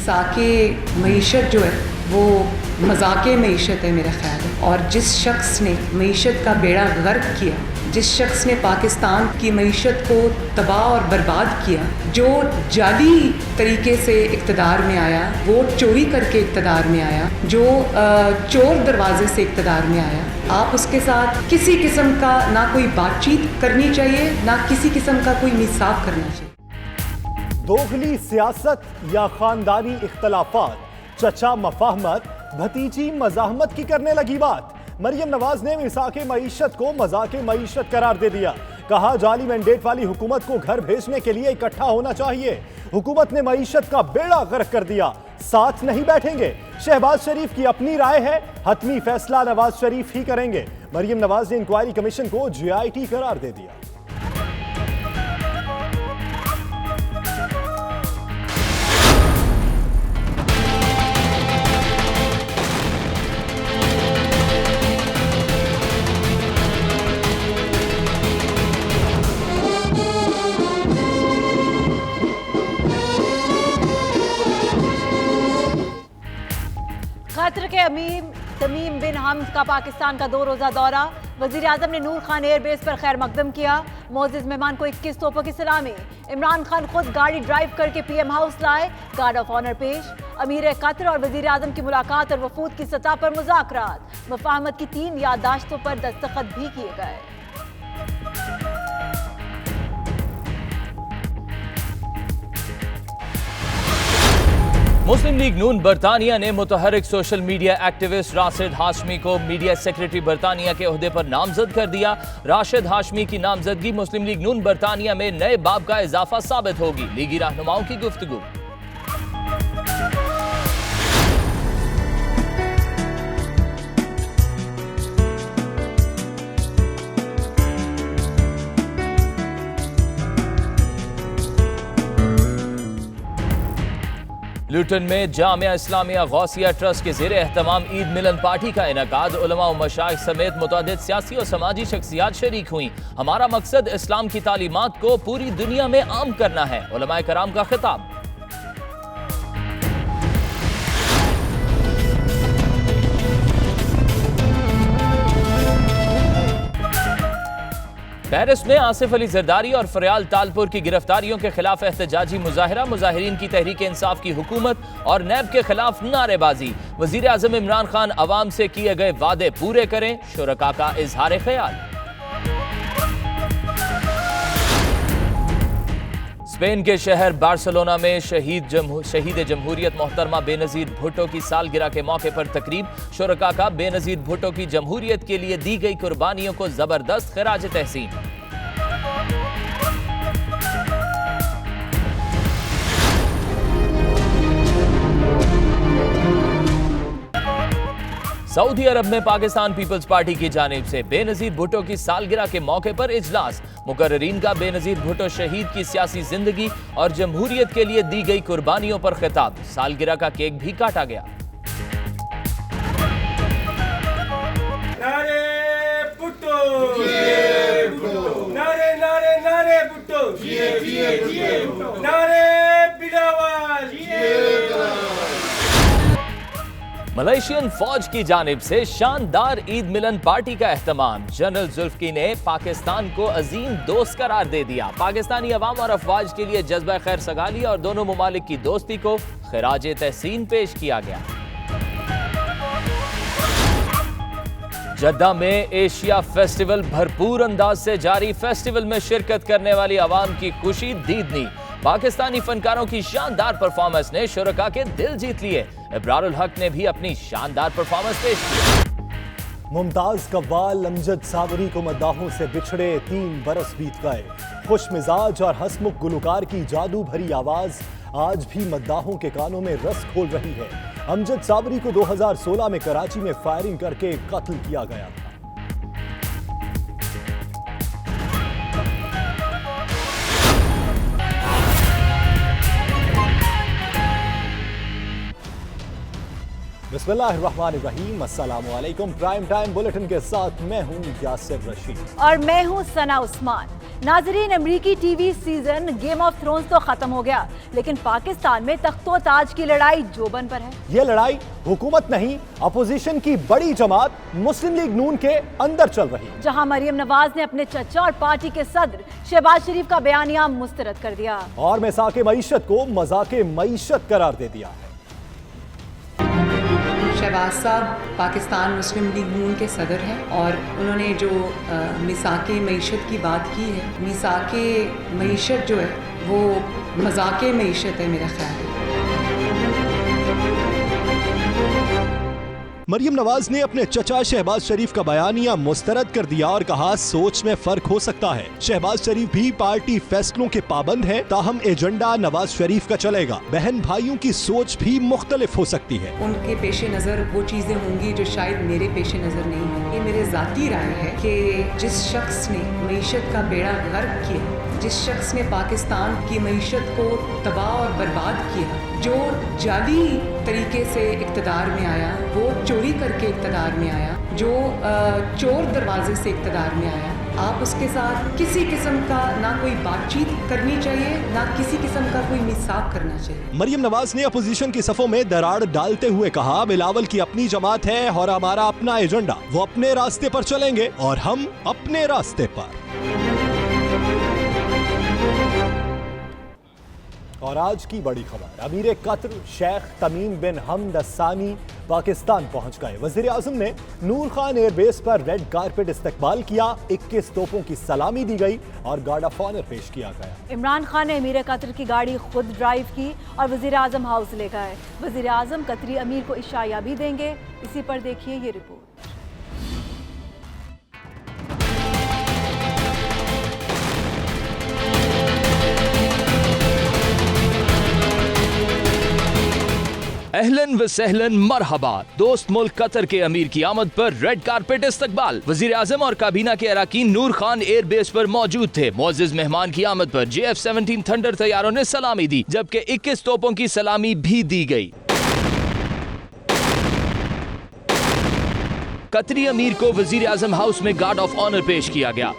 मिसाके मईशत जो है वो मजाक मईशत है मेरा ख्याल है। और जिस शख्स ने मईशत का बेड़ा गर्क किया, जिस शख्स ने पाकिस्तान की मईशत को तबाह और बर्बाद किया, जो जाली तरीके से इक़्तिदार में आया, वोट चोरी करके इक़्तिदार में आया, जो चोर दरवाजे से इक़्तिदार में आया, आप उसके साथ किसी किस्म का ना कोई बातचीत करनी चाहिए, ना किसी किस्म का कोई मिसाक करना चाहिए। दोगली सियासत या खानदानी इख्तलाफात, चचा मफाहमत, भतीजी मजाहमत की करने लगी बात। मरियम नवाज ने मिसाके मईशत को मजाके मईशत करार दे दिया। कहा जाली मैंडेट वाली हुकूमत को घर भेजने के लिए इकट्ठा होना चाहिए। हुकूमत ने मईशत का बेड़ा गर्क कर दिया, साथ नहीं बैठेंगे। शहबाज शरीफ की अपनी राय है, हतमी फैसला नवाज शरीफ ही करेंगे। मरियम नवाज ने इंक्वायरी कमीशन को GIT करार दे दिया। कतर के अमीर तमीम बिन हम्द का पाकिस्तान का 2 रोज़ा दौरा। वज़ीर आज़म ने नूर खान एयरबेस पर खैर मकदम किया। मोअज़्ज़िज़ मेहमान को 21 तोपों की सलामी। इमरान खान खुद गाड़ी ड्राइव करके PM हाउस लाए, गार्ड ऑफ ऑनर पेश। अमीर कतर और वज़ीर आज़म की मुलाकात और वफूद की सतह पर मुज़ाकरात। मुफ़ाहमत की 3 याददाश्तों पर दस्तखत भी किए गए। मुस्लिम लीग नून बरतानिया ने मुतहरिक social media activist Rashid Hashmi को मीडिया सेक्रेटरी बरतानिया के ओहदे पर नामजद कर दिया। राशिद हाशमी की नामजदगी मुस्लिम लीग नून बरतानिया में नए बाब का इजाफा साबित होगी। लीगी रहनुमाओं की गुफ्तगू। लुटन में जामिया इस्लामिया गौसिया ट्रस्ट के ज़ेरे एहतमाम ईद मिलन पार्टी का इनेकाद। उलमा व मशाइख समेत मुतअद्दिद सियासी और समाजी शख्सियात शरीक हुई। हमारा मकसद इस्लाम की तालीमात को पूरी दुनिया में आम करना है, उलमाए कराम का खिताब। पेरिस में आसिफ अली जरदारी और फरियाल तालपुर की गिरफ्तारियों के खिलाफ एहतजाजी मुजाहिरा। मुजाहिरीन की तहरीक इंसाफ की हुकूमत और नैब के खिलाफ नारेबाजी। वजीर आजम इमरान खान अवाम से किए गए वादे पूरे करें, शुरका का इजहार ख्याल। स्पेन के शहर बार्सिलोना में शहीद जमहूरियत मोहतरमा बेनज़ीर भुट्टो की सालगिरह के मौके पर तकरीब। शुरका का बेनज़ीर भुट्टो की जमहूरियत के लिए दी गई कुर्बानियों को जबरदस्त खिराज तहसीन। सऊदी अरब में पाकिस्तान पीपल्स पार्टी की जानिब से बेनज़ीर भुट्टो की सालगिरह के मौके पर इजलास। मुकर्ररीन का बेनज़ीर भुट्टो शहीद की सियासी जिंदगी और जमहूरियत के लिए दी गई कुर्बानियों पर खिताब। सालगिरह का केक भी काटा गया। नारे भुट्टो, नारे नारे नारे भुट्टो, नारे बिलावल। मलेशियन फौज की जानिब से शानदार ईद मिलन पार्टी का एहतमाम। जनरल जुल्फकी ने पाकिस्तान को अजीम दोस्त करार दे दिया। पाकिस्तानी अवाम और अफवाज के लिए जज्बा खैर सगाली और दोनों मुमालिक की दोस्ती को खिराज तहसीन पेश किया गया। जद्दा में एशिया फेस्टिवल भरपूर अंदाज से जारी। फेस्टिवल में शिरकत करने वाली आवाम की खुशी दीदनी। पाकिस्तानी फनकारों की शानदार परफॉर्मेंस ने शुरका के दिल जीत लिए। इब्रारुल हक ने भी अपनी शानदार परफॉर्मेंस पेश की। मुमताज कव्वाल अमजद सावरी को मद्दाहों से बिछड़े 3 बरस बीत गए। खुश मिजाज और हंसमुख गुलकार की जादू भरी आवाज आज भी मद्दाहों के कानों में रस खोल रही है। अमजद सावरी को 2016 में कराची में फायरिंग करके कत्ल किया गया था। बिस्मिल्लाहिर्रहमानिर्रहीम, अस्सलामु अलैकुम। प्राइम टाइम बुलेटिन के साथ मैं हूं यासिर रशीद और मैं हूं सना उस्मान। नाजरीन, अमरीकी TV season game of thrones तो खत्म हो गया, लेकिन पाकिस्तान में तख्तो ताज की लड़ाई जोबन पर है। ये लड़ाई हुकूमत नहीं, अपोजिशन की बड़ी जमात मुस्लिम लीग नून के अंदर चल रही, जहां मरियम नवाज ने अपने चचा और पार्टी के सदर शहबाज शरीफ का बयानिया मुस्तरद कर दिया और मिसाके मईशत को मजाके मईशत करार दे दिया। शहबाज साहब पाकिस्तान मुस्लिम लीग नून के सदर हैं और उन्होंने जो मिसाके मईशत की बात की है, मिसाके मईशत जो है वो मजाके मईशत है मेरा ख्याल है। मरियम नवाज ने अपने चचा शहबाज शरीफ का बयानिया मुस्तरद कर दिया और कहा, सोच में फर्क हो सकता है। शहबाज शरीफ भी पार्टी फैसलों के पाबंद है, ताहम एजेंडा नवाज शरीफ का चलेगा। बहन भाइयों की सोच भी मुख्तलिफ हो सकती है। उनके पेशे नज़र वो चीज़ें होंगी जो शायद मेरे पेशे नज़र नहीं होंगी। ये मेरे ज़ाती राय है कि जिस शख्स ने मईशत का बेड़ा गर्क किया, जिस शख्स ने पाकिस्तान की मईशत को तबाह और बर्बाद किया, जो जाली तरीके से इक़्तिदार में आया, वो चोरी करके इक़्तिदार में आया, जो चोर दरवाजे से इक़्तिदार में आया, आप उसके साथ किसी किस्म का ना कोई बातचीत करनी चाहिए, ना किसी किस्म का कोई मिसाक करना चाहिए। मरियम नवाज ने अपोजिशन की सफों में दरार डालते हुए कहा, बिलावल की अपनी जमात है और हमारा अपना एजेंडा, वो अपने रास्ते पर चलेंगे और हम अपने रास्ते पर। और आज की बड़ी खबर, अमीर कतर शेख तमीम बिन हमद अल-सानी पाकिस्तान पहुंच गए। वजीर आजम ने नूर खान एयरबेस पर रेड कारपेट इस्तकबाल किया, 21 तोपों की सलामी दी गई और गार्ड ऑफ ऑनर पेश किया गया। इमरान खान ने अमीर कतर की गाड़ी खुद ड्राइव की और वजीर आजम हाउस ले गए। वजीर आजम कतरी अमीर को इशाया भी देंगे। इसी पर देखिए ये रिपोर्ट। अहलन व सहलन मरहबा। दोस्त मुल्क कतर के अमीर की आमद पर रेड कारपेट इस्तकबाल। वजीर आजम और काबीना के अराकीन नूर खान एयरबेस पर मौजूद थे। मुअज़्ज़िज़ मेहमान की आमद पर JF-17 थंडर तैयारों ने सलामी दी, जबकि 21 तोपों की सलामी भी दी गई। कतरी अमीर को वजीर आजम हाउस में गार्ड ऑफ ऑनर पेश किया गया।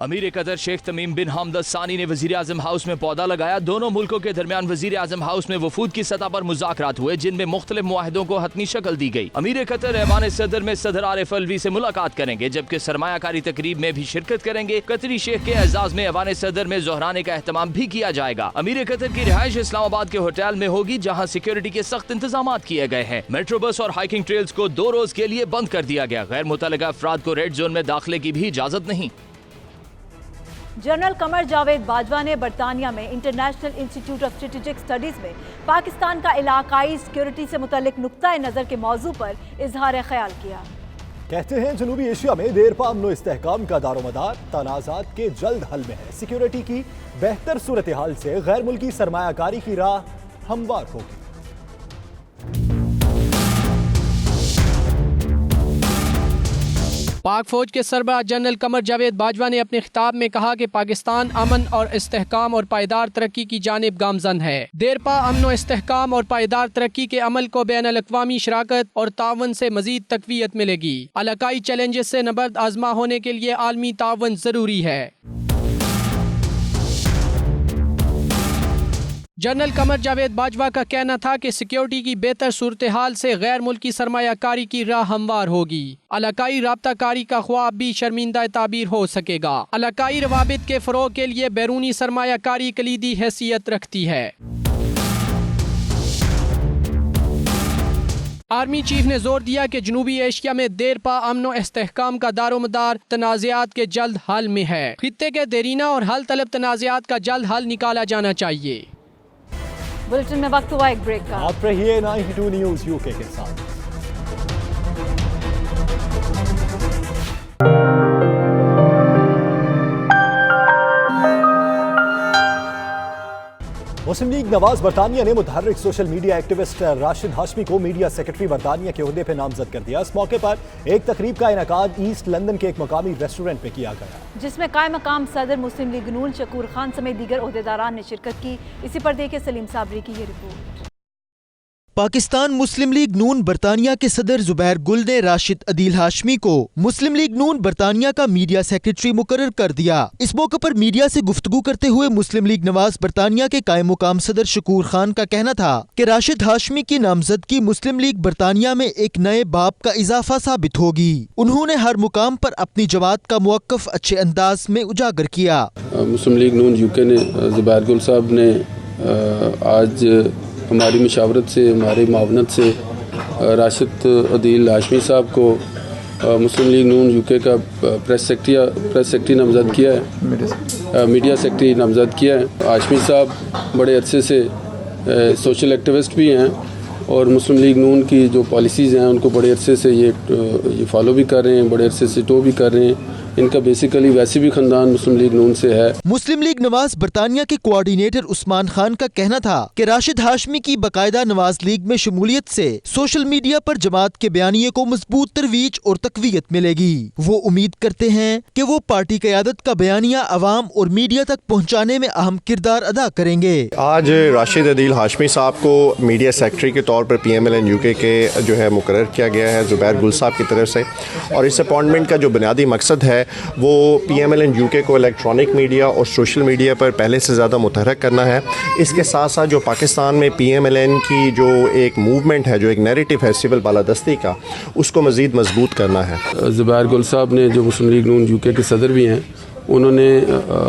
अमीर कतर शेख तमीम बिन हमद अल-सानी ने वजीर आजम हाउस में पौधा लगाया। दोनों मुल्कों के दरमियान वजीर आजम हाउस में वफूद की सतह पर मुज़ाकरात हुए, जिनमें मुख्तलिफ मुआहिदों को हतमी शक्ल दी गई। अमीर कतर ऐवान सदर में सदर आरिफ अलवी से मुलाकात करेंगे, जबकि सरमायाकारी तकरीब में भी शिरकत करेंगे। कतरी शेख के एजाज में ऐवान सदर में जोहराने का एहतमाम भी किया जाएगा। अमीर कतर की रिहाइश इस्लामाबाद के होटल में होगी, जहाँ सिक्योरिटी के सख्त इंतजाम किए गए हैं। मेट्रो बस और हाइकिंग ट्रेल्स को 2 रोज के लिए बंद कर दिया गया। गैर मुतल्लिका अफराद को रेड जोन में दाखिले की भी इजाजत नहीं। जनरल कमर जावेद बाजवा ने बरतानिया में international institute of strategic studies में पाकिस्तान का इलाकाई सिक्योरिटी से मुतल्लिक नुक्ता नज़र के मौजू पर इजहार ख्याल किया। कहते हैं जनूबी एशिया में देरपा अमन इस्तेहकाम का दारोमदार तनाज़ात के जल्द हल में है। सिक्योरिटी की बेहतर सूरत हाल से गैर मुल्की सरमायाकारी की राह हमवार होगी। पाक फौज के सरबराह जनरल कमर जावेद बाजवा ने अपने खिताब में कहा कि पाकिस्तान अमन और इस्तेहकाम और पायदार तरक्की की जानिब गामजन है। देरपा अमन और इस्तेहकाम और पायदार तरक्की के अमल को बैनुल-अक़वामी शराकत और तावन से मजीद तक़वियत मिलेगी। इलाकाई चैलेंजेस से नबर्द आज़मा होने के लिए आलमी तावन ज़रूरी है। जनरल कमर जावेद बाजवा का कहना था कि सिक्योरिटी की बेहतर सूरत हाल से गैर मुल्की सरमायाकारी की राह हमवार होगी। इलाकाई राब्ताकारी का ख्वाब भी शर्मिंदा ताबीर हो सकेगा। इलाकाई रवाबित के फ़रोग़ के लिए बैरूनी सरमायाकारी कलीदी हैसियत रखती है। आर्मी चीफ ने जोर दिया कि जनूबी एशिया में देरपा अमन व इस्तेहकाम का दारोमदार तनाज़ात के जल्द हल में है। खित्ते के देरीना और हल तलब तनाज़ात का जल्द हल निकाला जाना चाहिए। बुलेटिन में वक्त हुआ एक ब्रेक का। आप रहिए 92 न्यूज़ यूके के साथ। मुस्लिम लीग नवाज बरतानिया ने मुतहर्रिक social media activist Rashid Hashmi को मीडिया सेक्रेटरी बरतानिया के ओहदे पर नामजद कर दिया। इस मौके पर एक तकरीब का इनेकाद ईस्ट लंदन के एक मकामी रेस्टोरेंट में किया गया, जिसमें कायम मकाम सदर मुस्लिम लीग नून शकूर खान समेत दीगर ओहदेदारान ने शिरकत की। इसी पर देखिए सलीम साबरी की ये रिपोर्ट। पाकिस्तान मुस्लिम लीग नून बरतानिया के सदर जुबैर गुल ने राशिद अदील हाशमी को मुस्लिम लीग नून बरतानिया का मीडिया सेक्रेटरी मुकर्रर कर दिया। इस मौके पर मीडिया से गुफ्तगू करते हुए मुस्लिम लीग नवाज बरतानिया के कायम मुकाम सदर शकूर खान का कहना था कि राशिद हाशमी की नामजदगी मुस्लिम लीग बरतानिया में एक नए बाब का इजाफा साबित होगी। उन्होंने हर मुकाम पर अपनी जमात का मौक़िफ़ अच्छे अंदाज में उजागर किया। मुस्लिम लीग नून यूके ने जुबैर गुल साहब ने आज हमारी मशावरत से, हमारी मावनत से राशिद अदील हाशमी साहब को मुस्लिम लीग नून यूके का प्रेस सेक्रेटरी नामजद किया है, मीडिया सेक्रेटरी नामजद किया है। हाशमी साहब बड़े अरसे से सोशल एक्टिविस्ट भी हैं और मुस्लिम लीग नून की जो पॉलिसीज़ हैं उनको बड़े अरसे से ये फॉलो भी कर रहे हैं, बड़े अरसे से टो भी कर रहे हैं। इनका बेसिकली वैसे भी खानदान मुस्लिम लीग नून से है। मुस्लिम लीग नवाज बरतानिया के कोऑर्डिनेटर उस्मान खान का कहना था कि राशिद हाशमी की बाकायदा नवाज लीग में शमूलियत से सोशल मीडिया पर जमात के बयानिए को मजबूत तरवीज और तकवीयत मिलेगी। वो उम्मीद करते हैं कि वो पार्टी क़यादत का बयानिया अवाम और मीडिया तक पहुँचाने में अहम किरदार अदा करेंगे। आज राशिद अदील हाशमी साहब को मीडिया सेक्रेटरी के तौर पर PMLN UK के जो है मुकर्रर किया गया है जुबैर गुल साहब की तरफ से, और इस अपॉइंटमेंट का जो बुनियादी मकसद है वो PMLN UK को इलेक्ट्रॉनिक मीडिया और सोशल मीडिया पर पहले से ज़्यादा मुतहर्रिक करना है। इसके साथ साथ जो पाकिस्तान में PMLN की जो एक मूवमेंट है, जो एक नैरेटिव है सिविल बालादस्ती का, उसको मज़ीद मजबूत करना है। जुबैर गुल साहब ने जो मुस्लिम लीग नून UK के सदर भी हैं, उन्होंने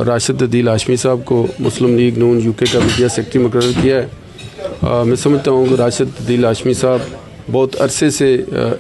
राशिद अदील हाशमी साहब को मुस्लिम लीग नून UK का मीडिया सेक्रेटरी मुकर्रर किया है। मैं समझता हूँ कि राशिद अदील हाशमी साहब बहुत अरसे से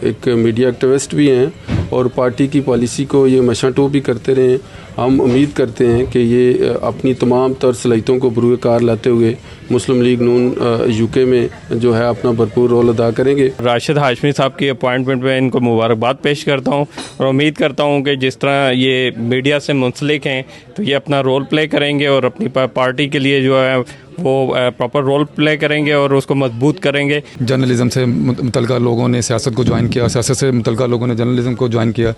एक मीडिया एक्टिविस्ट भी हैं और पार्टी की पॉलिसी को ये मशाटो भी करते रहे। हम उम्मीद करते हैं कि ये अपनी तमाम तर सलाहियतों को बरूए कार लाते हुए मुस्लिम लीग नून UK में जो है अपना भरपूर रोल अदा करेंगे। राशिद हाशमी साहब की अपॉइंटमेंट में इनको मुबारकबाद पेश करता हूँ और उम्मीद करता हूँ कि जिस तरह ये मीडिया से मुंसलिक हैं तो ये अपना रोल प्ले करेंगे और अपनी पार्टी के लिए जो है वो प्रॉपर रोल प्ले करेंगे और उसको मजबूत करेंगे। जर्नलिज्म से मुतल्लिका लोगों ने सियासत को ज्वाइन किया, सियासत से मुतल्लिका लोगों ने जर्नलिज्म को ज्वाइन किया,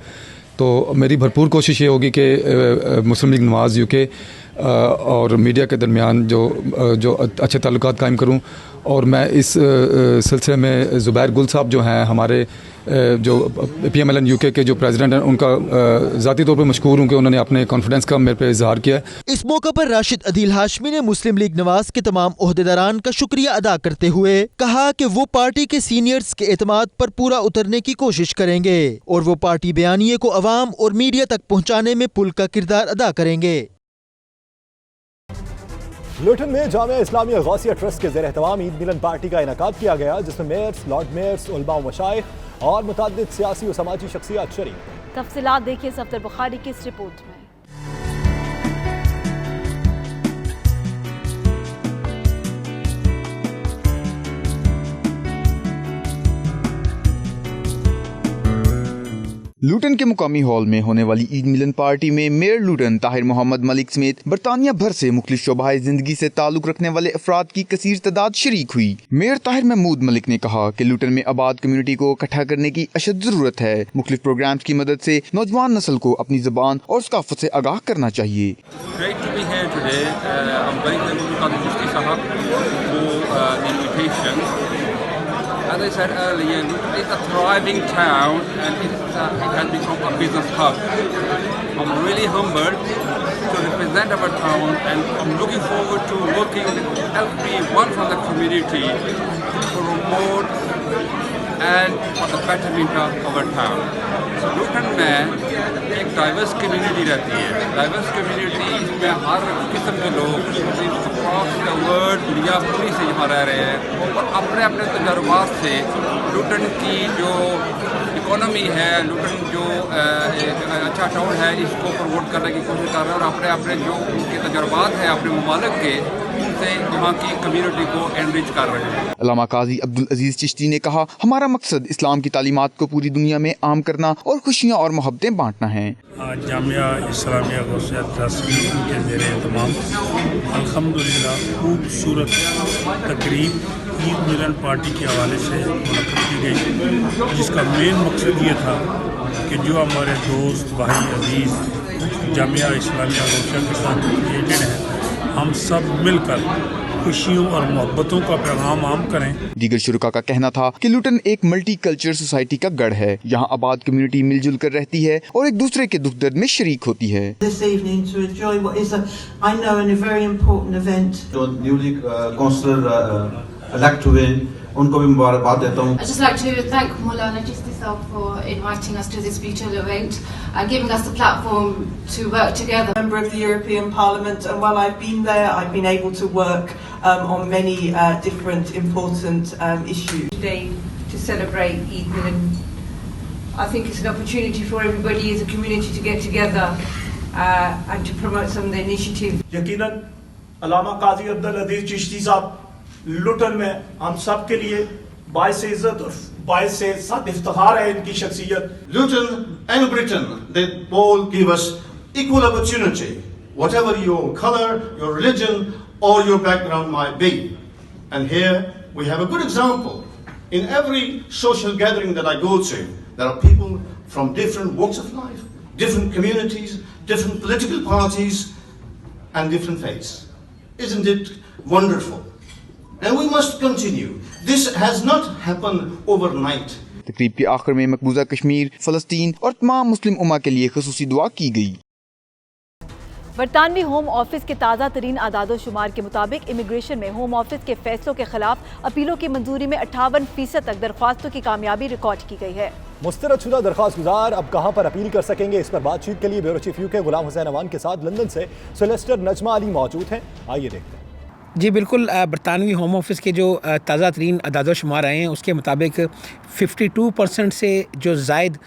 तो मेरी भरपूर कोशिश ये होगी कि मुस्लिम लीग नवाज UK और मीडिया के दरमियान जो अच्छे ताल्लुकात कायम करूं। और मैं इस सिलसिले में जुबैर गुल साहब जो हैं हमारे जो PMLN UK के जो प्रेसिडेंट हैं, उनका ज़ाती तौर पर मशकूर हूँ कि उन्होंने अपने कॉन्फिडेंस का मेरे पे इजहार किया। इस मौके पर राशिद अदील हाशमी ने मुस्लिम लीग नवाज के तमाम ओहदेदारान का शुक्रिया अदा करते हुए कहा कि वो पार्टी के सीनियर्स के एतमाद पर पूरा उतरने की कोशिश करेंगे और वो पार्टी बयानिए को अवाम और मीडिया तक पहुँचाने में पुल का किरदार अदा करेंगे। लुटन में जामिया इस्लामिया गौसिया ट्रस्ट के ज़ेर एहतमाम ईद मिलन पार्टी का इनेकाद किया गया, जिसमें मेयर्स, लॉर्ड मेयर्स, उलमा व मशाइख और मुतअद्दिद सियासी और समाजी शख्सियात शरीक थे। तफसीलात देखिए सफदर बुखारी की इस रिपोर्ट में। लुटन के मुकामी हॉल में होने वाली ईद मिलन पार्टी में मेयर लुटन ताहिर मोहम्मद मलिक समेत बरतानिया भर से मुख्तलिफ शोबाए जिंदगी से ताल्लुक रखने वाले अफराद की कसीर तादाद शरीक हुई। मेयर ताहिर महमूद मलिक ने कहा कि लुटन में आबाद कम्युनिटी को इकट्ठा करने की अशद जरूरत है। मुख्तलिफ प्रोग्राम की मदद से नौजवान नस्ल को अपनी ज़बान और सकाफत से आगाह करना चाहिए। As I said earlier, it's a thriving town and it has become a business hub. I'm really humbled to represent our town and I'm looking forward to working with everyone from the community to promote and for the betterment of our town. So लुटन में एक diverse community रहती है। Diverse community में हर किस्म के लोग across the world दुनिया पूरी से यहाँ रह रहे हैं और अपने अपने तजुर्बात से लुटन की जो इकोनॉमी है, लुटन जो एक अच्छा टाउन है, इसको प्रमोट करने की कोशिश कर रहे हैं और अपने अपने जो उनके तजुर्बात हैं अपने ममालिक के उनसे वहाँ की कम्युनिटी को एनरिच कर रहे हैं। अल्लामा काजी अब्दुल अजीज चिश्ती ने कहा, हमारा मकसद इस्लाम की तालीमात को पूरी दुनिया में आम करना और खुशियाँ और मोहब्बतें बांटना है। आज जामिया इस्लामिया गौसियत ट्रस्ट के ज़ेरे एहतमाम अल्हम्दुलिल्लाह खूबसूरत तकरीब ईद मिलन पार्टी के हवाले से मुनक़्क़िद की गई, जिसका मेन मकसद ये था कि जो हमारे दोस्त भाई अजीज़ जामिया इस्लामिया गौसियत के साथ रिलेटेड हैं, हम सब मिलकर खुशियों और मोहब्बतों का पैगाम आम करें। दीगर शुरका का कहना था कि लुटन एक मल्टी कल्चर सोसाइटी का गढ़ है। यहाँ आबाद कम्युनिटी मिलजुल कर रहती है और एक दूसरे के दुख दर्द में शरीक होती है। This evening to enjoy what is I know a very important event. जो न्यूली काउंसलर इलेक्ट हुए उनको भी मुबारकबाद देता हूँ। I'd just like to thank Maulana Chisti Sahab for inviting us to this beautiful event and giving us the platform to work together. Member of the European Parliament, and while I've been there, I've been able to work on many different important issues. Today to celebrate Eid Milan, I think it's an opportunity for everybody as a community to get together and to promote some of the initiatives. यकीनन अल्लामा काजी अब्दुल अजीज चिश्ती साहब लुटन में हम सब के लिए बाइस इज्जत और बाइस साथ इफ्तिखार है इनकी शख्सियत। Luton and Britain, they all give us equal opportunity, whatever your color, your religion, or your background might be. And here we have a good example. In every social gathering that I go to, there are people from different walks of life, different communities, different political parties, and different faiths. Isn't it wonderful? And we must continue. This has not happened overnight. तकरीब के आखिर में मकबूजा कश्मीर, फ़लस्तीन और तमाम मुस्लिम उम्मा के लिए खुसूसी दुआ की गई। बरतानवी होम ऑफिस के ताज़ा तरीन आदादोशुमार के मुताबिक इमिग्रेशन में होम ऑफिस के फैसलों के खिलाफ अपीलों की मंजूरी में 58% तक दरख्वास्तों की कामयाबी रिकॉर्ड की गई है। मुस्तरदशुदा दरख्वास्त गुजार अब कहां पर अपील कर सकेंगे, इस पर बातचीत के लिए bureau chief UK Ghulam Hussain Awan के साथ लंदन से सोलिसिटर नजमा अली मौजूद हैं। आइए देखते हैं। जी बिल्कुल, बरतानवी होम ऑफिस के जो ताज़ा तरीन अदाद-ओ-शुमार आए हैं उसके मुताबिक 52% से जो ज़ायद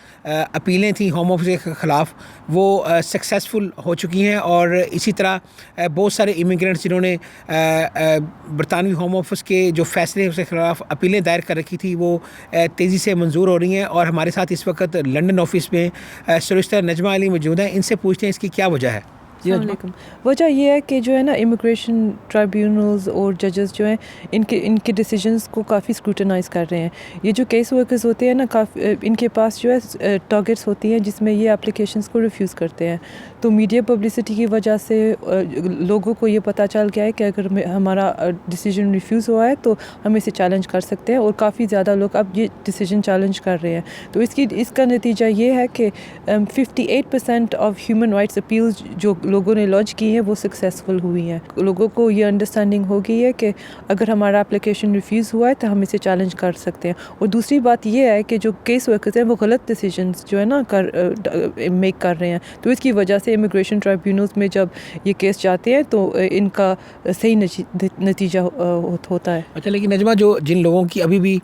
अपीलें थी होम ऑफिस के ख़िलाफ़ वो सक्सेसफुल हो चुकी हैं और इसी तरह बहुत सारे इमिग्रेंट्स जिन्होंने बरतानवी होम ऑफिस के जो फ़ैसले उसके ख़िलाफ़ अपीलें दायर कर रखी थी वो तेज़ी से मंजूर हो रही हैं। और हमारे साथ इस वक्त लंदन ऑफिस में सोलिसिटर नजमा अली मौजूद हैं, इनसे पूछते हैं इसकी क्या वजह है। वजह यह है कि जो है ना इमिग्रेशन ट्राइब्यूनल्स और जजेस जो हैं इनके डिसीजंस को काफ़ी स्क्रूटनाइज़ कर रहे हैं। ये जो केस वर्कर्स होते हैं ना काफ़ी इनके पास जो है टारगेट्स होती हैं जिसमें ये एप्लीकेशंस को रिफ्यूज़ करते हैं। तो मीडिया पब्लिसिटी की वजह से लोगों को ये पता चल गया है कि अगर हमारा डिसीजन रिफ्यूज़ हुआ है तो हम इसे चैलेंज कर सकते हैं और काफ़ी ज़्यादा लोग अब ये डिसीजन चैलेंज कर रहे हैं। तो इसका नतीजा ये है कि 58% ऑफ ह्यूमन राइट्स अपील्स जो लोगों ने लॉन्च की हैं वो सक्सेसफुल हुई हैं। लोगों को ये अंडरस्टैंडिंग हो गई है कि अगर हमारा एप्लीकेशन रिफ्यूज़ हुआ है तो हम इसे चैलेंज कर सकते हैं। और दूसरी बात ये है कि जो केस वर्कर्स हैं वो गलत डिसीजंस जो है ना मेक कर रहे हैं। तो इसकी वजह से इमिग्रेशन ट्राइब्यूनल्स में जब ये केस जाते हैं तो इनका सही नतीजा होता है। अच्छा, लेकिन नजमा जो जिन लोगों की अभी भी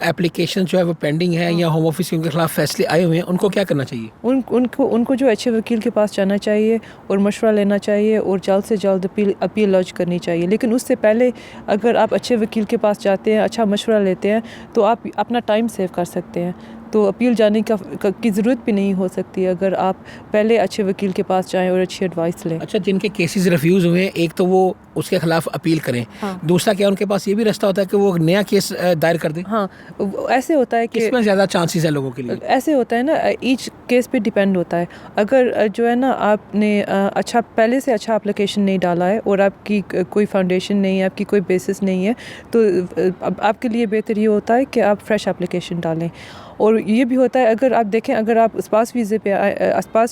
एप्लीकेशन जो है वो पेंडिंग है या होम ऑफिस के उनके खिलाफ फैसले आए हुए हैं उनको क्या करना चाहिए? उनको जो अच्छे वकील के पास जाना चाहिए और मशवरा लेना चाहिए और जल्द से जल्द अपील लॉन्च करनी चाहिए। लेकिन उससे पहले अगर आप अच्छे वकील के पास जाते हैं, अच्छा मशवरा लेते हैं तो आप अपना टाइम सेव कर सकते हैं। तो अपील जाने की ज़रूरत भी नहीं हो सकती अगर आप पहले अच्छे वकील के पास जाएं और अच्छी एडवाइस लें। अच्छा, जिनके केसेस रिफ्यूज़ हुए हैं एक तो वो उसके खिलाफ अपील करें, हाँ। दूसरा क्या उनके पास ये भी रास्ता होता है कि वो नया केस दायर कर दें? हाँ, ऐसे होता है कि इसमें ज़्यादा चांसेस है लोगों के लिए। ऐसे होता है ना, ईच केस पे डिपेंड होता है। अगर जो है ना आपने पहले से अच्छा एप्लीकेशन नहीं डाला है और आपकी कोई फाउंडेशन नहीं है, आपकी कोई बेसिस नहीं है, तो आपके लिए बेहतर ये होता है कि आप फ्रेश एप्लीकेशन डालें। और ये भी होता है अगर आप देखें, अगर आप स्पाउस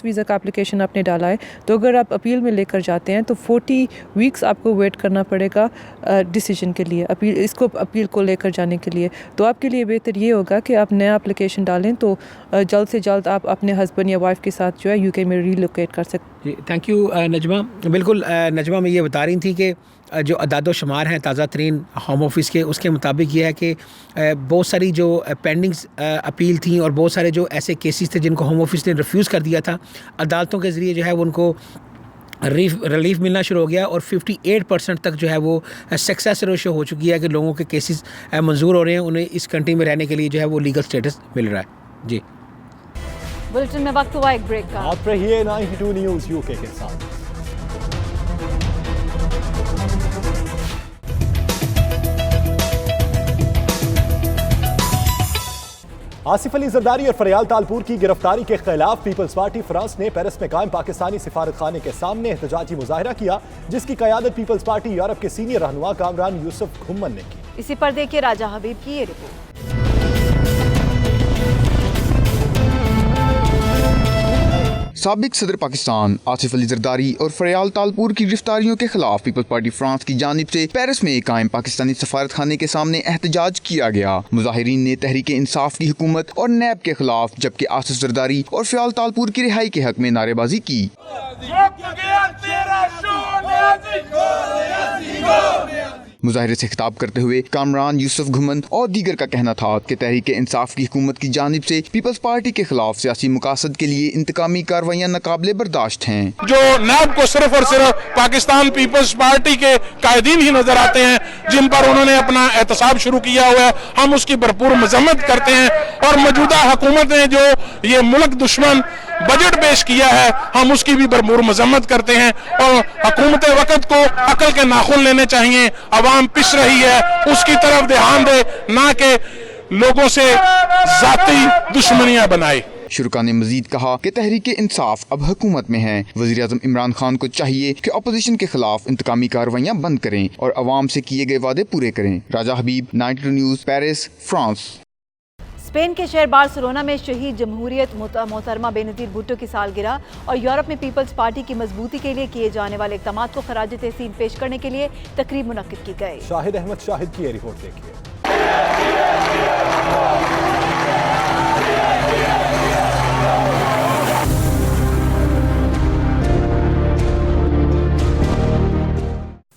वीज़ा का एप्लीकेशन आपने डाला है तो अगर आप अपील में लेकर जाते हैं तो 40 वीक्स आपको वेट करना पड़ेगा डिसीजन के लिए, अपील को लेकर जाने के लिए। तो आपके लिए बेहतर ये होगा कि आप नया एप्लीकेशन डालें तो जल्द से जल्द आप अपने हस्बैंड या वाइफ के साथ जो है यूके में रीलोकेट कर सकते। Thank you Najma. बिल्कुल, नजमा में ये बता रही थी कि जो अदाद-ओ-शुमार हैं ताज़ा तरीन होम ऑफिस के उसके मुताबिक ये है कि बहुत सारी जो पेंडिंग अपील थी और बहुत सारे जो ऐसे केसेस थे जिनको होम ऑफिस ने रिफ्यूज़ कर दिया था, अदालतों के ज़रिए जो है वो उनको रिलीफ मिलना शुरू हो गया और 58% तक जो है वो सक्सेस रेशो हो चुकी है कि लोगों के केसेस मंजूर हो रहे हैं, उन्हें इस कंट्री में रहने के लिए जो है वो लीगल स्टेटस मिल रहा है। जी, बुलेटिन में वक्त हुआ एक ब्रेक का। आप रहिए 92 न्यूज़ यूके के साथ। आसिफ अली जरदारी और फरियाल तालपुर की गिरफ्तारी के खिलाफ पीपल्स पार्टी फ्रांस ने पेरिस में कायम पाकिस्तानी सिफारत खाने के सामने एहतजाजी मुजाहरा किया, जिसकी क़यादत पीपल्स पार्टी यूरोप के सीनियर रहनुमा कामरान यूसुफ घुम्मन ने की। इसी पर देखिए राजा हबीब की ये रिपोर्ट। साबिक सदर पाकिस्तान आसिफ अली जरदारी और फरियाल तालपुर की गिरफ्तारियों के खिलाफ पीपल्स पार्टी फ्रांस की जानिब से पेरिस में कायम पाकिस्तानी सफारत खाने के सामने एहतजाज किया गया। मुजाहिरीन ने तहरीक इंसाफ की हुकूमत और नैब के खिलाफ, जबकि आसिफ जरदारी और फरियाल तालपुर की रिहाई के हक में नारेबाजी की। मुजाहिरे से खिताब करते हुए कामरान यूसुफ घुम्मन और दीगर का कहना था कि तहरीक इंसाफ की हुकूमत की जानिब से पीपल्स पार्टी के खिलाफ सियासी मकासद के लिए इंतकामी कार्रवाइयाँ नाकाबिले बर्दाश्त हैं। जो नैब को सिर्फ और सिर्फ पाकिस्तान पीपल्स पार्टी के कायदीन ही नजर आते हैं, जिन पर उन्होंने अपना एहतसाब शुरू किया हुआ है, हम उसकी भरपूर मजम्मत करते हैं। और मौजूदा हुकूमत ने जो ये मुल्क दुश्मन बजट पेश किया है, हम उसकी भी भरपूर मजम्मत करते हैं। और हुकूमत वक्त को अकल के नाखून लेने चाहिए। अवाम पिस रही है, उसकी तरफ ध्यान दे, ना कि लोगों से जाती दुश्मनियां बनाए। शुरा ने मजीद कहा कि तहरीक इंसाफ अब हुकूमत में है। वज़ीर आज़म इमरान खान को चाहिए कि अपोजिशन के खिलाफ इंतकामी कार्रवाइयाँ बंद करें और अवाम से किए गए वादे पूरे करें। राजा हबीब, 92 न्यूज़, पेरिस, फ्रांस। स्पेन के शहर बार्सिलोना में शहीद जमहूरियत मोहतरमा बेनज़ीर भुट्टो की सालगिरह और यूरोप में पीपल्स पार्टी की मजबूती के लिए किए जाने वाले इक़दाम को खराज तहसीन पेश करने के लिए तकरीब मुनक्किद की गई। शाहिद अहमद शाहिद की ये रिपोर्ट देखिए।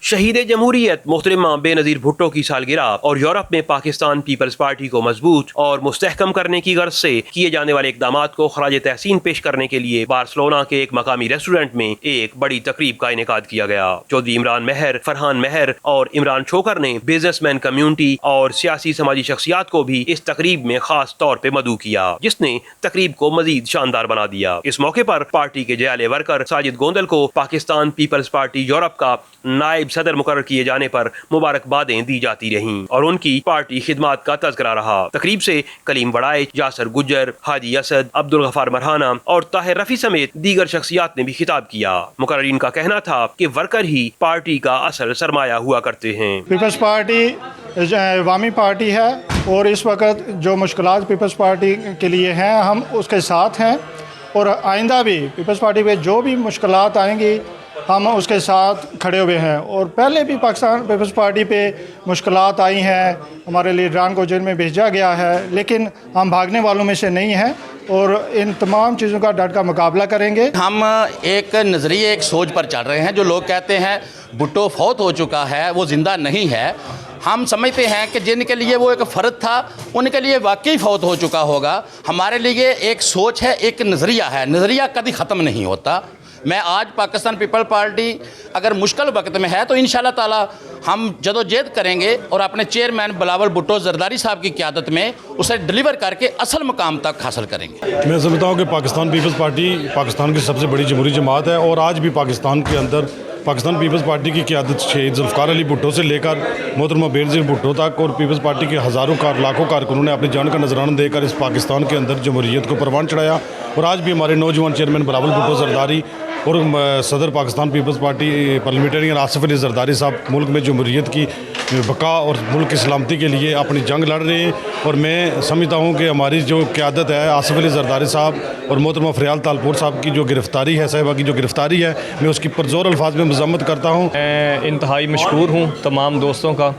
शहीद जमहूरियत मोहतरमा बेनज़ीर भुट्टो की सालगिरह और यूरोप में पाकिस्तान पीपल्स पार्टी को मजबूत और मुस्तहकम करने की गर्ज से किए जाने वाले इक़दाम को खराज तहसीन पेश करने के लिए बार्सिलोना के एक मकामी रेस्टोरेंट में एक बड़ी तकरीब का इनेकाद किया गया। चौधरी इमरान महर, फरहान महर और इमरान छोकर ने बिजनेसमैन कम्युनिटी और सियासी समाजी शख्सियात को भी इस तकरीब में खास तौर पर मदऊ किया, जिसने तकरीब को मजीद शानदार बना दिया। इस मौके पर पार्टी के जयाले वर्कर साजिद गोंदल को पाकिस्तान पीपल्स पार्टी यूरोप का नायब सदर मुकर्रर किए जाने पर मुबारकबादें दी जाती रहीं और उनकी पार्टी खिदमात का तज़किरा रहा। तकरीब से कलीम वड़ाए, यासर गुज्जर, हाजी असद, अब्दुल गफार मरहाना और ताहिर रफी समेत दीगर शख्सियात ने भी खिताब किया। मुकर्ररीन का कहना था कि वर्कर ही पार्टी का असल सरमाया हुआ करते हैं। पीपल्स पार्टी अवामी पार्टी है और इस वक्त जो मुश्किलात पीपल्स पार्टी के लिए हैं, हम उसके साथ हैं और आइंदा भी पीपल्स पार्टी पे जो भी मुश्किलात आएंगी हम उसके साथ खड़े हुए हैं। और पहले भी पाकिस्तान पीपल्स पार्टी पे मुश्किलात आई हैं, हमारे लीडरान को जेल में भेजा गया है, लेकिन हम भागने वालों में से नहीं हैं और इन तमाम चीज़ों का डट का मुकाबला करेंगे। हम एक नज़रिए, एक सोच पर चल रहे हैं। जो लोग कहते हैं भुट्टो फौत हो चुका है, वो ज़िंदा नहीं है, हम समझते हैं कि जिनके लिए वो एक फ़र्द था, उनके लिए वाकई फौत हो चुका होगा। हमारे लिए एक सोच है, एक नज़रिया है, नज़रिया कभी ख़त्म नहीं होता। मैं आज पाकिस्तान पीपल पार्टी अगर मुश्किल वक्त में है तो इंशाल्लाह ताला हम जदोजहद करेंगे और अपने चेयरमैन बिलावल भुट्टो जरदारी साहब की क़यादत में उसे डिलीवर करके असल मुकाम तक हासिल करेंगे। मैं समझता हूँ कि पाकिस्तान पीपल्स पार्टी पाकिस्तान की सबसे बड़ी जमहूरी जमात है और आज भी पाकिस्तान के अंदर पाकिस्तान पीपल्स पार्टी की क़यादत शहीद जुल्फ़िकार अली भुट्टो से लेकर मोहतरमा बेनज़ीर भुट्टो तक और पीपल्स पार्टी के हज़ारों लाखों कारकुनों ने अपनी जान का नजराना देकर इस पाकिस्तान के अंदर जमहूरियत को परवान चढ़ाया। और आज भी हमारे नौजवान चेयरमैन बिलावल भुट्टो जरदारी और सदर पाकिस्तान पीपल्स पार्टी पार्लियामेंटेरियन आसिफ अली जरदारी साहब मुल्क में जमहूरियत की बका और मुल्क की सलामती के लिए अपनी जंग लड़ रहे हैं। और मैं समझता हूँ कि हमारी जो क़यादत है आसिफ अली जरदारी साहब और मोहतरमा फरियाल तालपुर साहब की जो गिरफ़्तारी है, साहिबा की जो गिरफ़्तारी है, मैं उसकी पुरज़ोर अल्फाज में मज़म्मत करता हूँ। मैं इंतहाई मशकूर हूँ तमाम दोस्तों का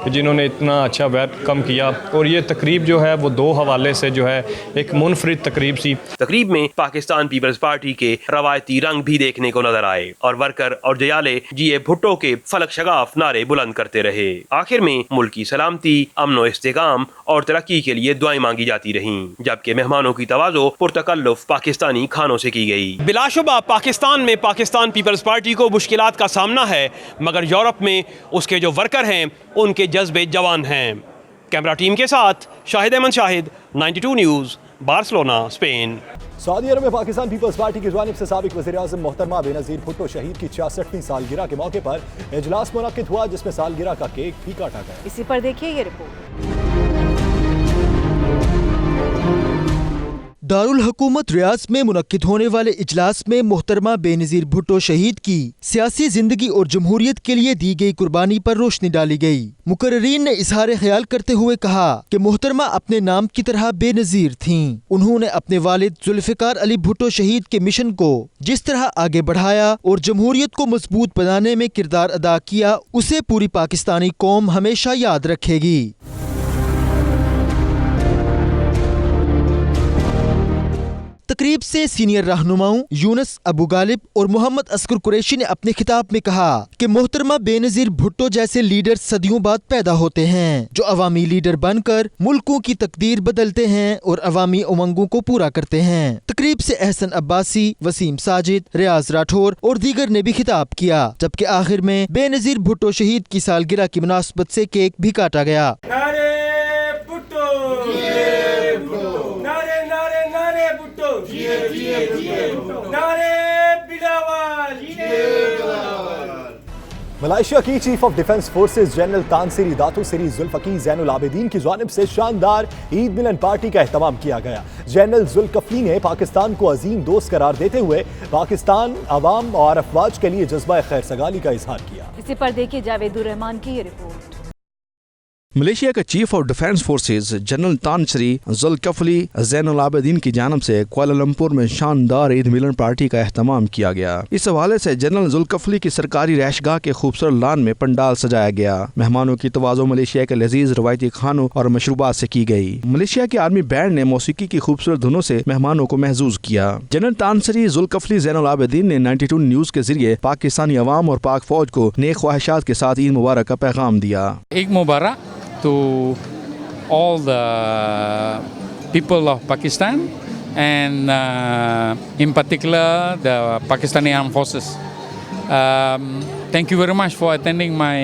जिन्होंने इतना अच्छा वेलकम किया। और ये तकरीब जो है वो दो हवाले से जो है एक मुनफरिद तकरीब सी। तकरीब में पाकिस्तान पीपल्स पार्टी के रवायती रंग भी देखने को नजर आए और वर्कर और जयाले जीए भुट्टो के फलक शगाफ नारे बुलंद करते रहे। आखिर में मुल्क की सलामती, अमन व इस्तेकाम और तरक्की के लिए दुआएं मांगी जाती रहीं, जबकि मेहमानों की तवाज़ो पुरतकल्लुफ पाकिस्तानी खानों से की गई। बिलाशुबा पाकिस्तान में पाकिस्तान पीपल्स पार्टी को मुश्किलात का सामना है, मगर यूरोप में उसके जो वर्कर हैं उनके जज्बे जवान हैं। कैमरा टीम के साथ Shahid Ahmed Shahid, 92 News, Barcelona, Spain. सऊदी अरब में पाकिस्तान पीपल्स पार्टी की जानिब से साबिक वज़ीर-ए-आज़म मोहतरमा बेनज़ीर भुट्टो शहीद की 66वीं सालगिरह के मौके पर इजलास मुनक्किद हुआ, जिसमें सालगिरह का केक भी काटा गया। इसी पर देखिए ये रिपोर्ट। दारुल हुकूमत रियाज में मुनक्किद होने वाले इजलास में मोहतरमा बेनज़ीर भुट्टो शहीद की सियासी जिंदगी और जमहूरियत के लिए दी गई कुर्बानी पर रोशनी डाली गई। मुकर्रीन ने इजहार ख्याल करते हुए कहा कि मोहतरमा अपने नाम की तरह बेनज़ीर थीं। उन्होंने अपने वालिद जुल्फ़िकार अली भुट्टो शहीद के मिशन को जिस तरह आगे बढ़ाया और जमहूरियत को मजबूत बनाने में किरदार अदा किया, उसे पूरी पाकिस्तानी कौम हमेशा याद रखेगी। तकरीब से सीनियर रहनुमाओं यूनुस अबू गालिब और मोहम्मद असगर कुरैशी ने अपने खिताब में कहा कि मोहतरमा बेनज़ीर भुट्टो जैसे लीडर सदियों बाद पैदा होते हैं, जो अवामी लीडर बनकर मुल्कों की तकदीर बदलते हैं और अवामी उमंगों को पूरा करते हैं। तकरीब से एहसन अब्बासी, वसीम साजिद, रियाज राठौर और दीगर ने भी खिताब किया, जबकि आखिर में बेनज़ीर भुट्टो शहीद की सालगिरह की मुनासबत से केक भी काटा गया। मलेशिया की chief of defence forces general Tan Sri Dato Seri Zulkifli Zainul Abidin की जानिब से शानदार ईद मिलन पार्टी का एहतमाम किया गया। जनरल जुल्कफली ने पाकिस्तान को अजीम दोस्त करार देते हुए पाकिस्तान अवाम और अफवाज के लिए जज्बा खैर सगाली का इजहार किया। इसी पर देखिए जावेदुर रहमान की ये रिपोर्ट। मलेशिया के chief of defence forces general Tan Sri Zulkifli Zainul Abidin की जानिब से कुआलालंपुर में शानदार ईद मिलन पार्टी का एहतमाम किया गया। इस हवाले से जनरल जुल्कफली की सरकारी रहशगाह के खूबसूरत लान में पंडाल सजाया गया। मेहमानों की तवाज़ो मलेशिया के लजीज रवायती खानों और मशरूबात से की गई। मलेशिया की आर्मी बैंड ने मौसीकी की खूबसूरत धुनों से मेहमानों को महजूज किया। General Tan Sri Zulkifli Zainul Abidin ने 92 न्यूज़ के जरिए पाकिस्तानी अवाम और पाक फौज को नेक ख्वाहिशात के साथ ईद मुबारक का पैगाम दिया। ईद मुबारक to all the people of Pakistan and in particular the Pakistani Armed Forces. Thank you very much for attending my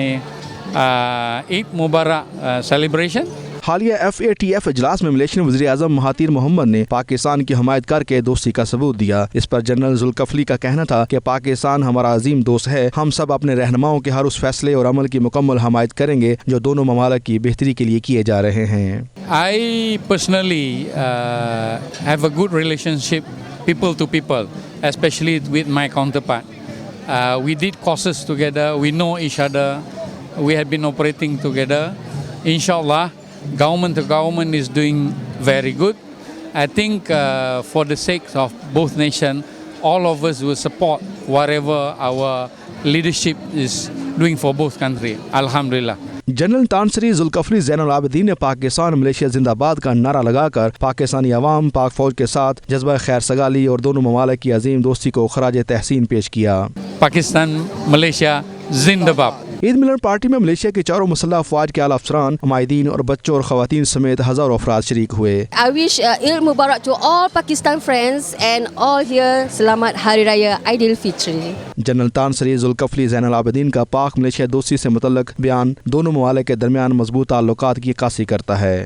Eid Mubarak celebration. हालिया FATF इजलास में मलेशियन वज़ीर-ए-आज़म महातीर मोहम्मद ने पाकिस्तान की हमायत करके दोस्ती का सबूत दिया। इस पर जनरल जुल्कफली का कहना था कि पाकिस्तान हमारा अजीम दोस्त है। हम सब अपने रहनुमाओं के हर उस फैसले और अमल की मुकम्मल हमायत करेंगे जो दोनों ममालिक की बेहतरी के लिए किए जा रहे हैं। I personally have a good relationship people to people, especially with my counterpart. We did courses together, we know each other, we have been operating together. Inshallah, government to government is doing very good. I think for the sake of both nations, all of us will support whatever our leadership is doing for both countries. Alhamdulillah. General Tan Sri Zulkifli Zainul Abidin ने Pakistan Malaysia जिंदाबाद का नारा लगाकर पाकिस्तानी अवाम पाक फौज के साथ जज्बा खैर सगाली और दोनों ममालिक की अजीम दोस्ती को खराज तहसीन पेश किया। पाकिस्तान मलेशिया जिंदाबाद। ईद मिलन पार्टी में मलेशिया के चारों मुसल्लह अफवाज के आला अफसरान, माहिदीन और बच्चों और खवातीन समेत हजारों अफराद शरीक हुए। I wish Eid Mubarak to all Pakistan friends and all here. Selamat Hari Raya Aidil Fitri. General Tan Sri Zulkifli Zainul Abidin का पाक मलेशिया दोस्ती से मुतल्लक बयान दोनों ममालिक के दरमियान मजबूत ताल्लुकात की अक्कासी करता है।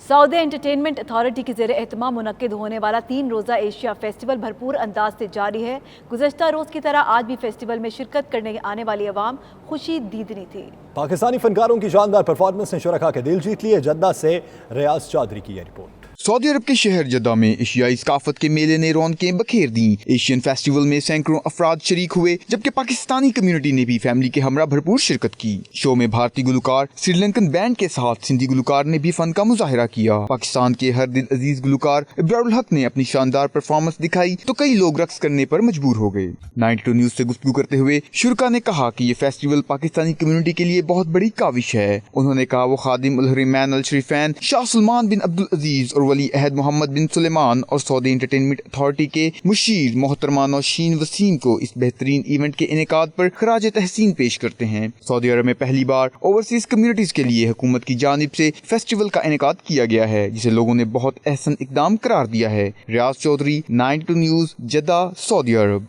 सऊदी एंटरटेनमेंट अथॉरिटी के ज़ेरे एहतमाम मुनक्किद होने वाला 3 रोज़ा एशिया फेस्टिवल भरपूर अंदाज से जारी है। गुज़श्ता रोज़ की तरह आज भी फेस्टिवल में शिरकत करने आने वाली अवाम खुशी दीदनी थी। पाकिस्तानी फनकारों की शानदार परफॉर्मेंस ने शुरका के दिल जीत लिए। जद्दा से रियाज चौधरी की यह रिपोर्ट। सऊदी अरब के शहर जद्दा में एशियाई सकाफत के मेले ने रौनकें बखेर दी। एशियन फेस्टिवल में सैकड़ों अफराद शरीक हुए, जबकि पाकिस्तानी कम्युनिटी ने भी फैमिली के हमरा भरपूर शिरकत की। शो में भारतीय गुलकार श्रीलंकन बैंड के साथ सिंधी गुलकार ने भी फन का मुजाहिरा किया। पाकिस्तान के हर दिल अजीज गुलकार इब्रारुल हक ने अपनी शानदार परफॉर्मेंस दिखाई तो कई लोग रक्स करने पर मजबूर हो गए। 92 न्यूज से गुफ्तगू करते हुए शुरका ने कहा कि ये फेस्टिवल पाकिस्तानी कम्युनिटी के लिए बहुत बड़ी काविश है। उन्होंने कहा वो खादिम उल हरमैन अल शरीफैन शाह सलमान बिन अब्दुल अजीज और वली अहद मोहम्मद बिन सुलेमान और सऊदी एंटरटेनमेंट अथॉरिटी के मुशीर मोहतरमा नौशीन वसीम को इस बेहतरीन इवेंट के इनेकाद पर खराज तहसीन पेश करते हैं। सऊदी अरब में पहली बार ओवरसीज कम्युनिटीज के लिए हुकूमत की जानिब से फेस्टिवल का इनेकाद किया गया है, जिसे लोगों ने बहुत अहसन इकदाम करार दिया है। रियाज चौधरी, 92 न्यूज, जद्दा, सऊदी अरब।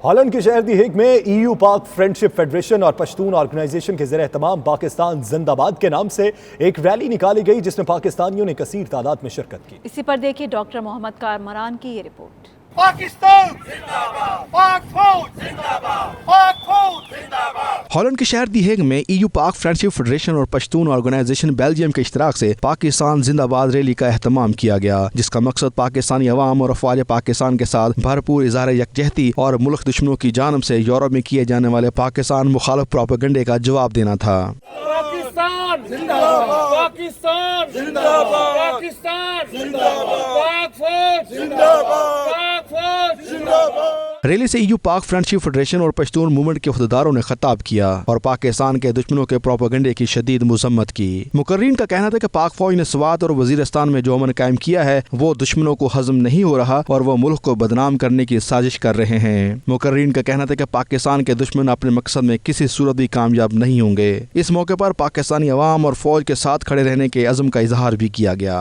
हॉलैंड के शहर दी हेग में EU पाक फ्रेंडशिप फेडरेशन और पश्तून ऑर्गेनाइजेशन के ज़रिए तमाम पाकिस्तान जिंदाबाद के नाम से एक रैली निकाली गई, जिसमें पाकिस्तानियों ने कसीर तादाद में शिरकत की। इसी पर देखिए डॉक्टर मोहम्मद कामरान की ये रिपोर्ट। पाकिस्तान जिंदाबाद, पाक फौज जिंदाबाद, पाक फौज जिंदाबाद। हॉलैंड के शहर दी हेग में EU पाक फ्रेंडशिप फेडरेशन और पश्तून ऑर्गेनाइजेशन बेल्जियम के इश्तराक से पाकिस्तान जिंदाबाद रैली का एहतमाम किया गया, जिसका मकसद पाकिस्तानी अवाम और अफवाज पाकिस्तान के साथ भरपूर इज़हार यकजहती और मुल्क दुश्मनों की जानब से यूरोप में किए जाने वाले पाकिस्तान मुखालिफ प्रोपेगेंडे का जवाब देना था। पाकिस्तान जिंदाबाद, पाकिस्तान जिंदाबाद, पाकिस्तान जिंदाबाद, पाक फौज जिंदाबाद, पाक फौज जिंदाबाद। रैली से EU पाक फ्रेंडशिप फेडरेशन और पश्तून मूवमेंट के अहदेदारों ने खिताब किया और पाकिस्तान के दुश्मनों के प्रोपेगेंडे की शदीद मजम्मत की। मुकर्रीन का कहना था कि पाक फौज ने स्वात और वजीरिस्तान में जो अमन कायम किया है वो दुश्मनों को हजम नहीं हो रहा और वो मुल्क को बदनाम करने की साजिश कर रहे हैं। मुकर्रीन का कहना था कि पाकिस्तान के दुश्मन अपने मकसद में किसी सूरत भी कामयाब नहीं होंगे। इस मौके पर पाकिस्तानी अवाम और फौज के साथ खड़े रहने के अज़म का इजहार भी किया गया।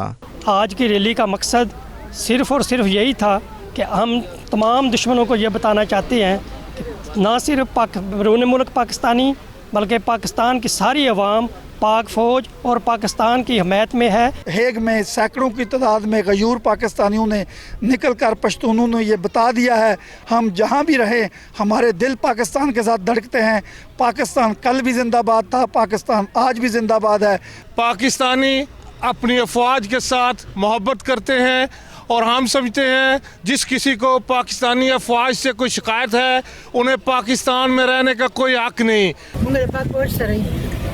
आज की रैली का मकसद सिर्फ और सिर्फ यही था कि हम तमाम दुश्मनों को ये बताना चाहते हैं कि ना सिर्फ बैरून मुल्क पाकिस्तानी बल्कि पाकिस्तान की सारी अवाम पाक फ़ौज और पाकिस्तान की हमायत में है। हेग में सैकड़ों की तादाद में गयूर पाकिस्तानियों ने निकल कर पश्तूनों ने ये बता दिया है, हम जहाँ भी रहे हमारे दिल पाकिस्तान के साथ धड़कते हैं। पाकिस्तान कल भी जिंदाबाद था, पाकिस्तान आज भी जिंदाबाद है। पाकिस्तानी अपनी अफवाज के साथ मोहब्बत करते हैं और हम समझते हैं जिस किसी को पाकिस्तानी अफवाज से कोई शिकायत है उन्हें पाकिस्तान में रहने का कोई हक नहीं।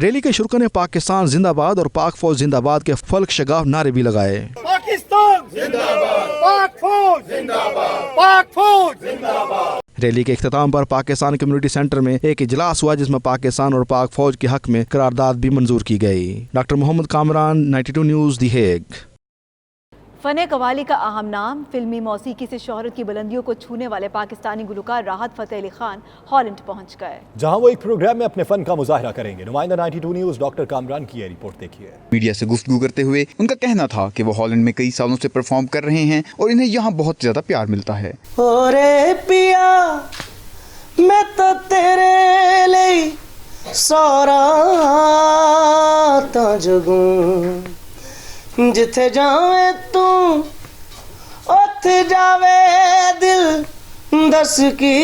रैली के शुरका ने पाकिस्तान जिंदाबाद और पाक फौज जिंदाबाद के फल्क शगाफ नारे भी लगाए। पाकिस्तान जिंदाबाद, पाक फौज जिंदाबाद, पाक फौज जिंदाबाद। रैली के इख्तिताम पर पाकिस्तान कम्युनिटी सेंटर में एक इजलास हुआ, जिसमें पाकिस्तान और पाक फौज के हक में करारदाद भी मंजूर की गई। डॉक्टर मोहम्मद कामरान, 92 न्यूज़, दी हेग। फ़न कवाली का अहम नाम फिल्मी मौसीकी से शोहरत की बुलंदियों को छूने वाले पाकिस्तानी गुलकार राहत फ़तेह अली खान हॉलैंड पहुंच गए, जहां वो एक प्रोग्राम में अपने फ़न का मुजाहिरा करेंगे। नुमाइंदा 92 न्यूज़ डॉक्टर कामरान की ये रिपोर्ट देखिए। मीडिया से गुफ्तगू करते हुए उनका कहना था कि वो हॉलैंड में कई सालों से परफॉर्म कर रहे हैं और इन्हें यहाँ बहुत ज्यादा प्यार मिलता है। ओरे पिया मैं तो तेरे लिए सारा ता जगूं जिथे जावे तू उथे जावे दिल दस की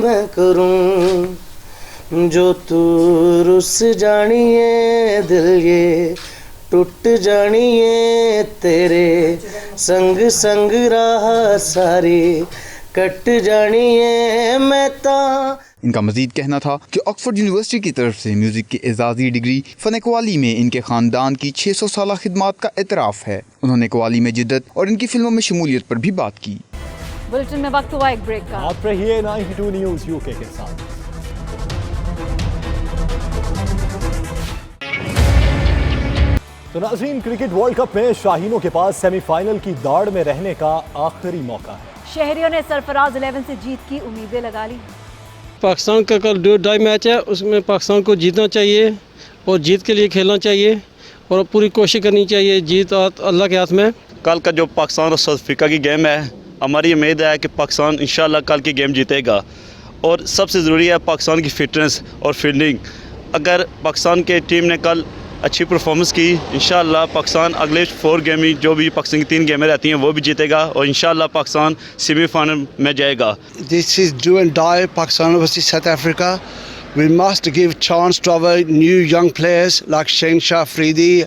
मैं करूं जो तू रुस जानिए दिल ये टूट जानिए तेरे संग संग राह सारी कट जानिए मैं ता। इनका मजीद कहना था कि ऑक्सफोर्ड यूनिवर्सिटी की तरफ से म्यूजिक की एजाजी डिग्री फ़न कवाली में इनके खानदान की 600 साल खिदमत का एतराफ़ है। उन्होंने कवाली में जिद्दत और इनकी फिल्मों में शमूलियत पर भी बात की। बुलेटिन में वक्त हुआ एक ब्रेक का। आप रहिए 92 न्यूज़ यूके के साथ। तो नाज़रीन, क्रिकेट वर्ल्ड कप में शाहीनों के पास सेमीफाइनल की दौड़ में रहने का आखिरी मौका है। शहरियों ने सरफराज 11 से जीत की उम्मीदें लगा ली। पाकिस्तान का कल 2-2.5 मैच है, उसमें पाकिस्तान को जीतना चाहिए और जीत के लिए खेलना चाहिए और पूरी कोशिश करनी चाहिए। जीत अल्लाह के हाथ में। कल का जो पाकिस्तान और साउथ अफ्रीका की गेम है, हमारी उम्मीद है कि पाकिस्तान इंशाल्लाह कल की गेम जीतेगा और सबसे ज़रूरी है पाकिस्तान की फिटनेस और फील्डिंग। अगर पाकिस्तान के टीम ने कल अच्छी परफॉर्मेंस की। इंशाअल्लाह पाकिस्तान अगले 4 गेम में जो भी पाकिस्तान की 3 गेमें रहती हैं वो भी जीतेगा और इंशाअल्लाह पाकिस्तान सेमीफाइनल में जाएगा। This is do and die Pakistan versus South Africa. We must give chance to our new young players like Shane Shah Afridi,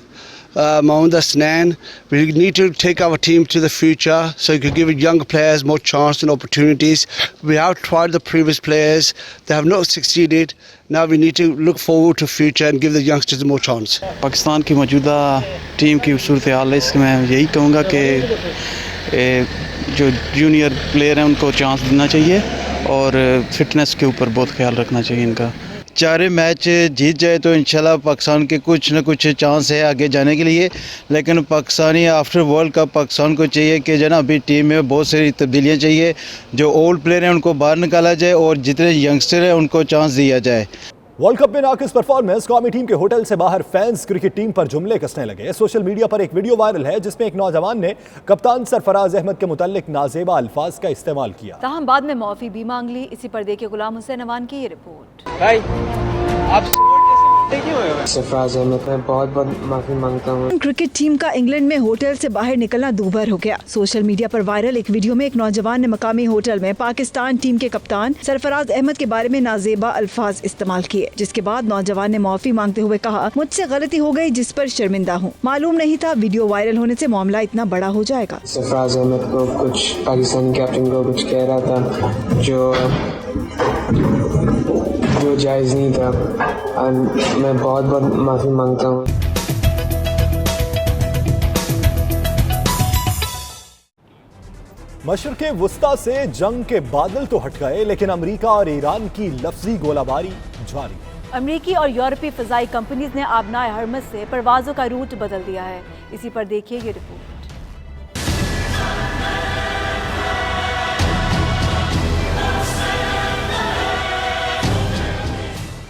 Mohammad Hasnain. We need to take our team to the future so we can give young players more chance and opportunities. We have tried the previous players, they have not succeeded. Now we need to look forward to future and give the youngsters more chance. Pakistan की मौजूदा team की सूरत हाल है, इसमें मैं यही कहूँगा कि जो जूनियर प्लेयर हैं उनको चांस देना चाहिए और फिटनेस के ऊपर बहुत ख्याल रखना चाहिए इनका। 4 मैच जीत जाए तो इंशाल्लाह पाकिस्तान के कुछ न कुछ चांस है आगे जाने के लिए, लेकिन Pakistani after world cup Pakistan को चाहिए कि जो ना अभी टीम में बहुत सारी तब्दीलियाँ चाहिए, जो ओल्ड प्लेयर हैं उनको बाहर निकाला जाए और जितने यंगस्टर हैं उनको चांस दिया जाए। वर्ल्ड कप में नाकिस परफॉर्मेंस, कौमी टीम के होटल से बाहर फैंस क्रिकेट टीम पर जुमले कसने लगे। सोशल मीडिया पर एक वीडियो वायरल है जिसमें एक नौजवान ने कप्तान सरफराज अहमद के मुतालिक नाजेबा अल्फाज का इस्तेमाल किया। ताहम बाद में माफी भी मांग ली। इसी पर देखिए गुलाम हुसैन अमान की ये रिपोर्ट। सरफराज अहमद, मैं बहुत बहुत माफी मांगता हूँ। क्रिकेट टीम का इंग्लैंड में होटल से बाहर निकलना दूभर हो गया। सोशल मीडिया पर वायरल एक वीडियो में एक नौजवान ने मकामी होटल में पाकिस्तान टीम के कप्तान सरफराज अहमद के बारे में नाजेबा अल्फाज इस्तेमाल किए, जिसके बाद नौजवान ने माफी मांगते हुए कहा, मुझसे गलती हो गई जिस पर शर्मिंदा हूँ। मालूम नहीं था वीडियो वायरल होने से मामला इतना बड़ा हो जाएगा। सरफराज अहमद को कुछ पाकिस्तानी कैप्टन को कुछ कह रहा था जो जायज़ नहीं था। मैं बहुत बहुत माफ़ी मांगता हूँ। मशरिक़ वुस्ता से जंग के बादल तो हट गए, लेकिन अमेरिका और ईरान की लफ्जी गोलाबारी जारी। अमेरिकी और यूरोपीय फ़ज़ाई कंपनीज ने आबनाए हरमज़ से परवाज़ों का रूट बदल दिया है। इसी पर देखिए ये रिपोर्ट।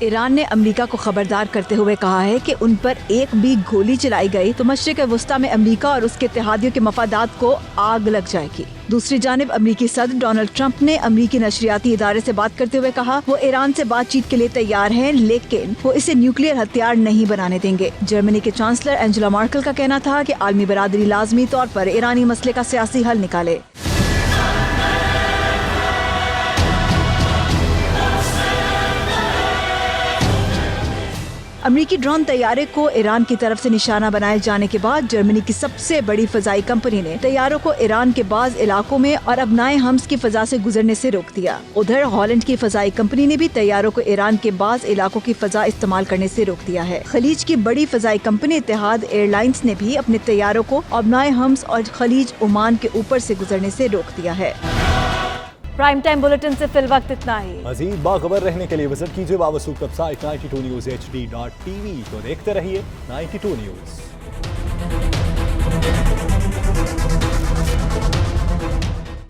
ईरान ने अमेरिका को खबरदार करते हुए कहा है कि उन पर एक भी गोली चलाई गई तो मशरिक़ वुस्ता में अमेरिका और उसके इत्तेहादियों के मफादात को आग लग जाएगी। दूसरी जानिब अमेरिकी सदर डोनाल्ड ट्रंप ने अमेरिकी नशरियाती इदारे से बात करते हुए कहा, वो ईरान से बातचीत के लिए तैयार हैं, लेकिन वो इसे न्यूक्लियर हथियार नहीं बनाने देंगे। जर्मनी के चांसलर एंजेला मार्केल का कहना था कि आलमी बरादरी लाजमी तौर पर ईरानी मसले का सियासी हल निकाले। अमेरिकी ड्रोन तैयारे को ईरान की तरफ से निशाना बनाए जाने के बाद जर्मनी की सबसे बड़ी फजाई कंपनी ने तैयारों को ईरान के बाज इलाकों में और अबनाए हम्स की फजा से गुजरने से रोक दिया। उधर हॉलैंड की फजाई कंपनी ने भी तैयारों को ईरान के बाज इलाकों की फजा इस्तेमाल करने से रोक दिया है। खलीज की बड़ी फजाई कंपनी इत्तेहाद एयरलाइंस ने भी अपने तैयारों को अबनाए हम्स और खलीज ओमान के ऊपर से गुजरने से रोक दिया है। प्राइम टाइम बुलेटिन से फिल वक्त इतना ही। मज़ीद बाखबर रहने के लिए विजिट कीजिए बावसूख वेबसाइट 92newshd.tv को देखते रहिए 92 न्यूज़।